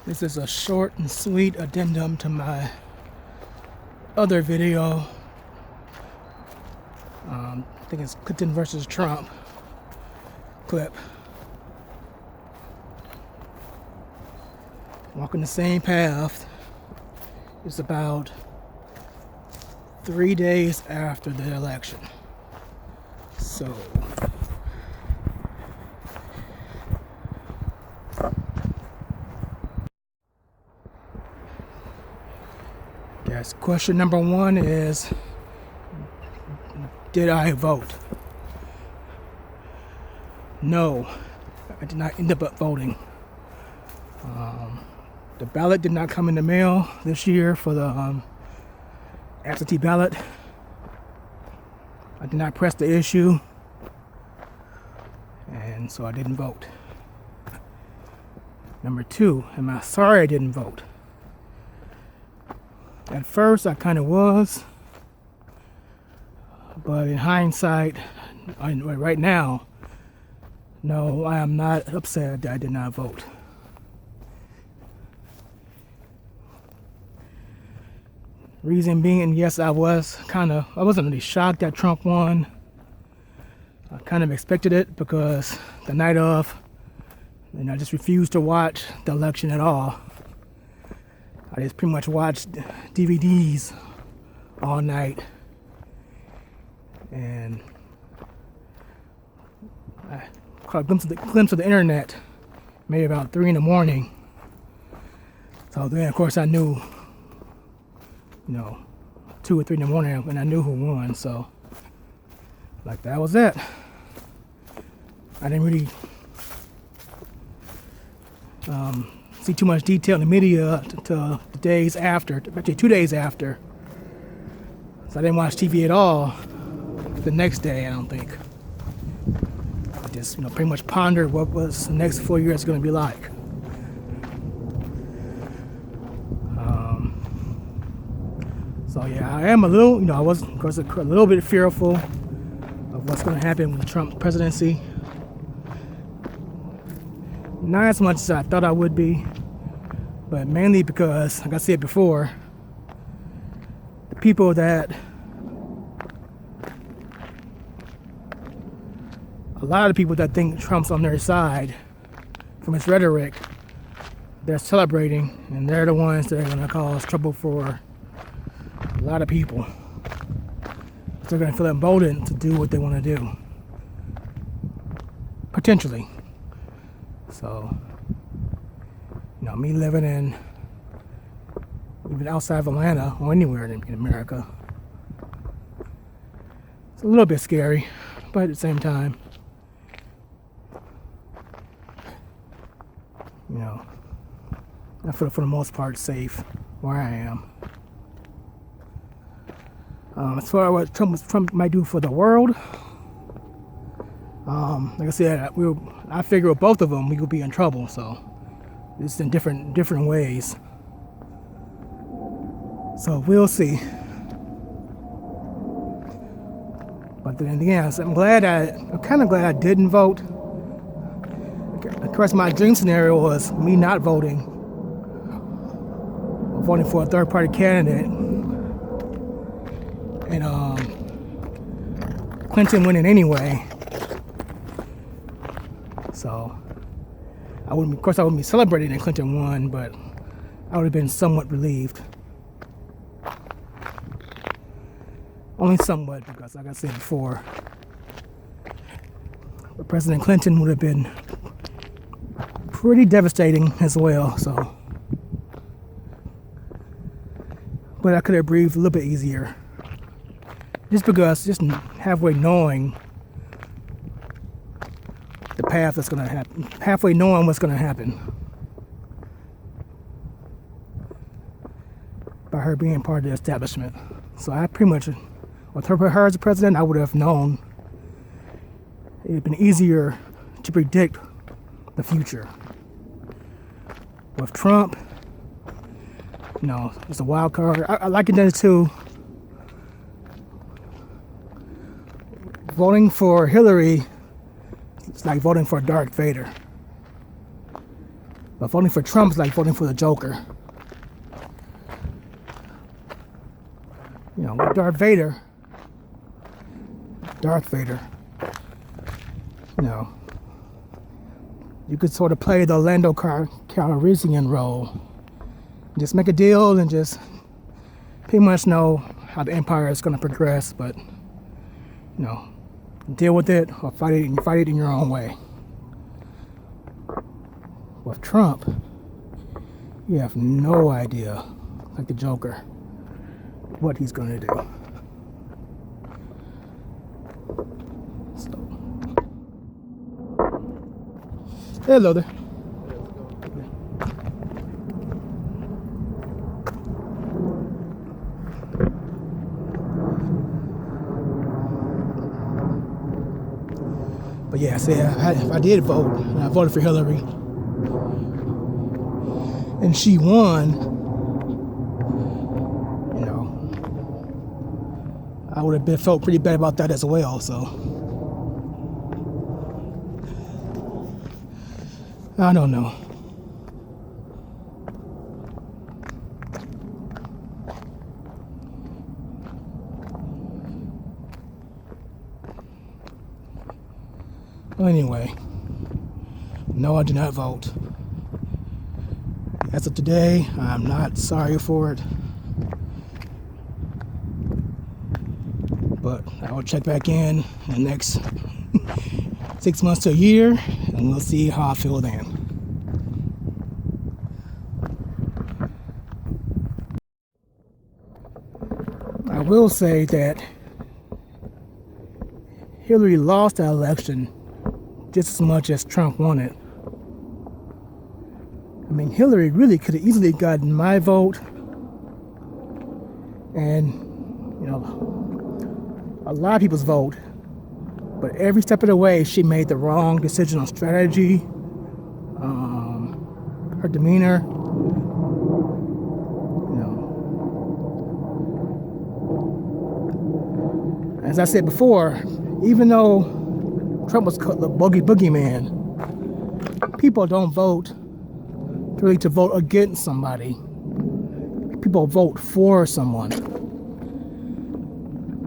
This is a short and sweet addendum to my other video. I think it's Clinton versus Trump clip. Walking the same path. It's about 3 days after the election. So yes, question number 1 is, did I vote? No, I did not end up voting. The ballot did not come in the mail this year for the absentee ballot. I did not press the issue, and so I didn't vote. Number 2, am I sorry I didn't vote? At first, I kind of was, but in hindsight, right now, no, I am not upset that I did not vote. Reason being, yes, I wasn't really shocked that Trump won. I kind of expected it because the night of, I just refused to watch the election at all. I just pretty much watched DVDs all night, and I caught a glimpse of the internet maybe about 3 in the morning. So then, of course, I knew, 2 or 3 in the morning, and I knew who won. So, that was it. I didn't really see too much detail in the media until the days after, actually 2 days after. So I didn't watch TV at all the next day, I don't think. I just, pretty much pondered what was the next 4 years going to be like. So yeah, I am a little, I was, of course, a little bit fearful of what's going to happen with Trump's presidency. Not as much as I thought I would be, but mainly because, like I said before, the people that, a lot of the people that think Trump's on their side from his rhetoric, they're celebrating, and they're the ones that are going to cause trouble for a lot of people. They're going to feel emboldened to do what they want to do, potentially. So, me living in, even outside of Atlanta or anywhere in America, it's a little bit scary, but at the same time, I feel for the most part safe where I am. As far as what Trump might do for the world, like I said, I figure with both of them we could be in trouble. So it's in different ways. So we'll see. But then again, I'm kind of glad I didn't vote. Of course, my dream scenario was me not voting, or voting for a third-party candidate, and Clinton winning anyway. So I wouldn't be celebrating that Clinton won, but I would have been somewhat relieved. Only somewhat, because like I said before, President Clinton would have been pretty devastating as well. So, but I could have breathed a little bit easier, just halfway knowing the path that's going to happen, halfway knowing what's going to happen, by her being part of the establishment. So I pretty much, with her as the president, I would have known. It would have been easier to predict the future. With Trump, it's a wild card. I like it too. Voting for Hillary, it's like voting for Darth Vader. But voting for Trump is like voting for the Joker. You know, with Darth Vader, you know, you could sort of play the Orlando Calrissian role. Just make a deal and just pretty much know how the empire is going to progress, but, you know, deal with it or fight it in your own way. With Trump, you have no idea, like the Joker, what he's going to do. So, hello there. But yeah, if I did vote, and I voted for Hillary, and she won, you know, I would have felt pretty bad about that as well. So I don't know. Well, anyway, no, I did not vote. As of today, I'm not sorry for it. But I will check back in the next 6 months to a year, and we'll see how I feel then. I will say that Hillary lost that election just as much as Trump won it. I mean, Hillary really could have easily gotten my vote, and, you know, a lot of people's vote, but every step of the way she made the wrong decision on strategy, her demeanor, you know. As I said before, even though Trump was called the boogeyman, people don't vote really to vote against somebody. People vote for someone.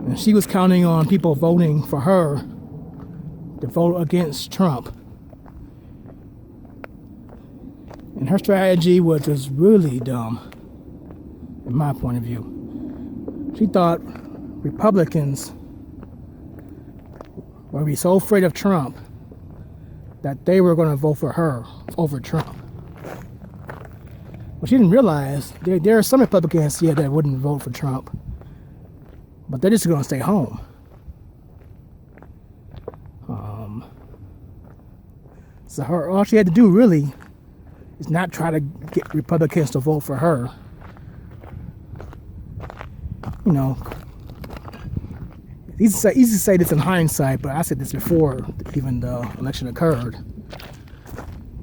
And she was counting on people voting for her to vote against Trump. And her strategy was just really dumb, in my point of view. She thought Republicans would be so afraid of Trump that they were going to vote for her over Trump. What she didn't realize, there are some Republicans here that wouldn't vote for Trump, but they're just going to stay home. So all she had to do really is not try to get Republicans to vote for her. You know, easy to say this in hindsight, but I said this before even the election occurred.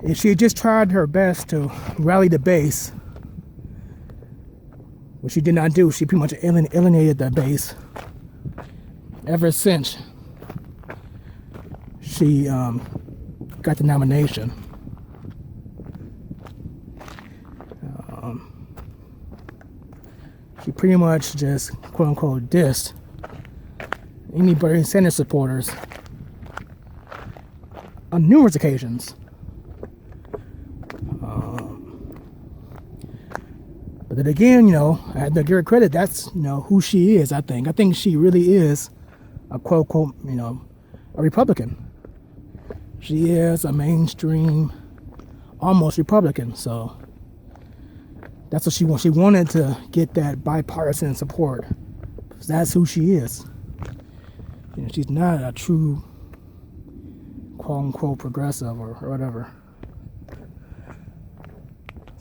If she had just tried her best to rally the base, which she did not do, she pretty much alienated that base ever since she got the nomination. She pretty much just, quote unquote, dissed any Bernie Sanders supporters on numerous occasions. But then again, you know, I had to give her credit. That's, you know, who she is, I think. I think she really is a, quote unquote, you know, a Republican. She is a mainstream, almost Republican. So that's what she wants. She wanted to get that bipartisan support. That's who she is. You know, she's not a true, quote unquote, progressive or whatever.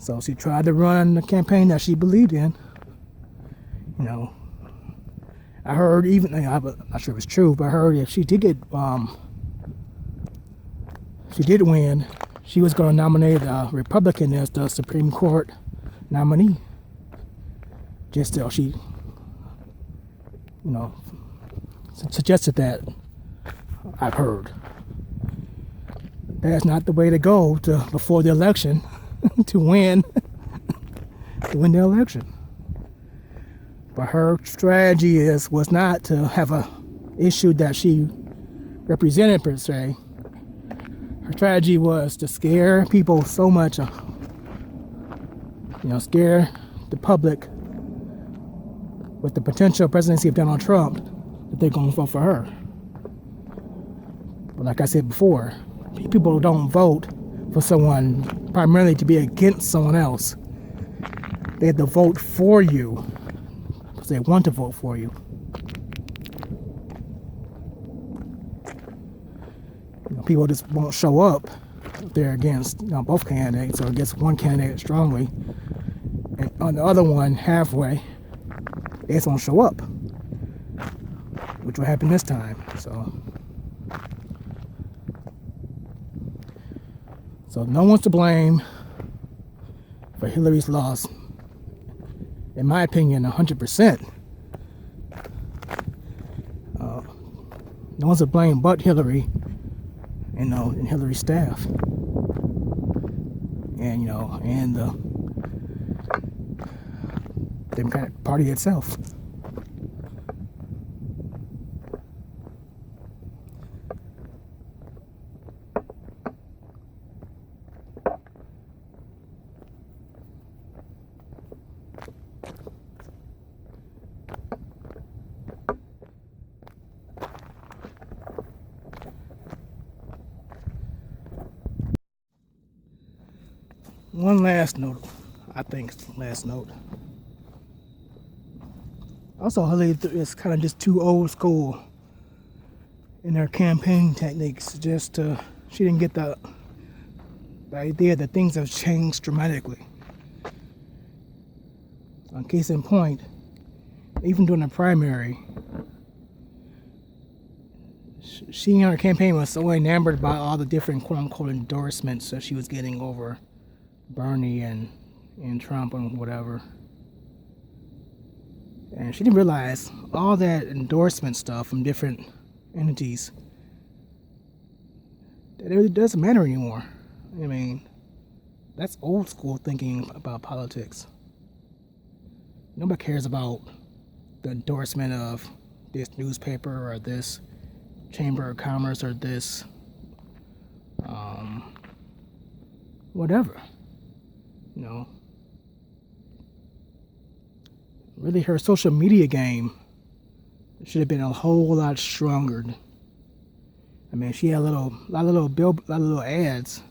So she tried to run the campaign that she believed in. You know, I heard even, I'm not sure if it's true, but I heard if she did get, she did win, she was going to nominate a Republican as the Supreme Court nominee. Just till she, you know, suggested that. I've heard. That's not the way to go before the election. to win the election. But her strategy was not to have a issue that she represented per se. Her strategy was to scare people so much, scare the public with the potential presidency of Donald Trump that they're going to vote for her. But like I said before, people don't vote for someone primarily to be against someone else. They have to vote for you because they want to vote for you. People just won't show up if they're against both candidates or against one candidate strongly, and on the other one halfway, they just won't show up, which will happen this time. So no one's to blame for Hillary's loss. In my opinion, 100%. No one's to blame but Hillary, and Hillary's staff, and the Democratic Party itself. One last note, Also, Hillary is kind of just too old school in her campaign techniques. She didn't get the idea that things have changed dramatically. On case in point, even during the primary, she and her campaign was so enamored by all the different quote-unquote endorsements that she was getting over Bernie and Trump and whatever. And she didn't realize all that endorsement stuff from different entities, that it really doesn't matter anymore. I mean, that's old school thinking about politics. Nobody cares about the endorsement of this newspaper or this Chamber of Commerce or this whatever. Really, her social media game should have been a whole lot stronger. I mean, she had a lot of little ads,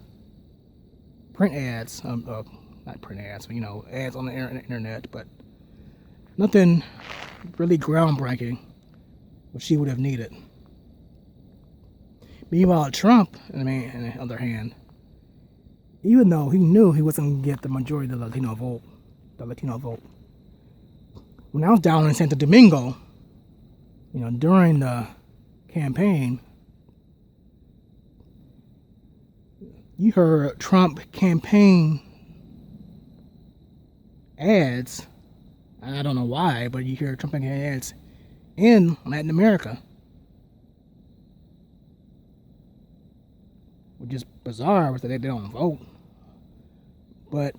print ads, not print ads, but ads on the internet, but nothing really groundbreaking, which she would have needed. Meanwhile, Trump, on the other hand, even though he knew he wasn't going to get the majority of the Latino vote, when I was down in Santo Domingo, during the campaign, you heard Trump campaign ads. I don't know why, but you hear Trump campaign ads in Latin America, which is bizarre because they don't vote. But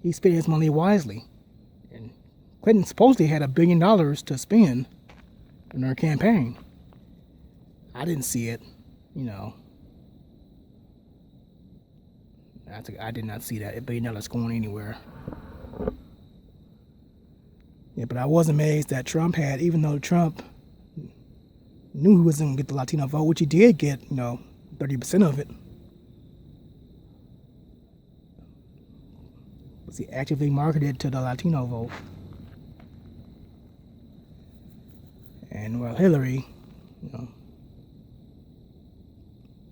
he spent his money wisely. And Clinton supposedly had $1 billion to spend in her campaign. I didn't see it, I did not see that $1 billion going anywhere. Yeah, but I was amazed that Trump had, even though Trump knew he wasn't going to get the Latino vote, which he did get, 30% of it. Was he actively marketed to the Latino vote? And Hillary,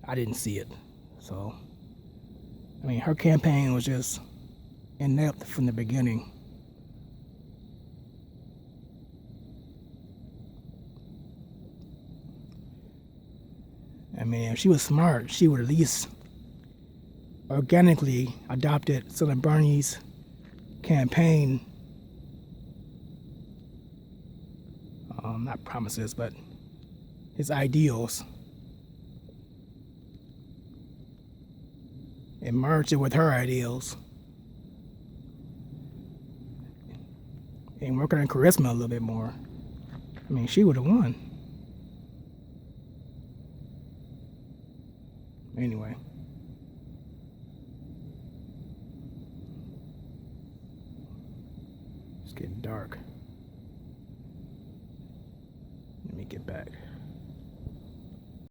I didn't see it. So, her campaign was just inept from the beginning. If she was smart, she would at least organically adopted some of Bernie's campaign, not promises, but his ideals, and merged it with her ideals. And working on charisma a little bit more. I mean, she would have won. Anyway. It's getting dark. Let me get back.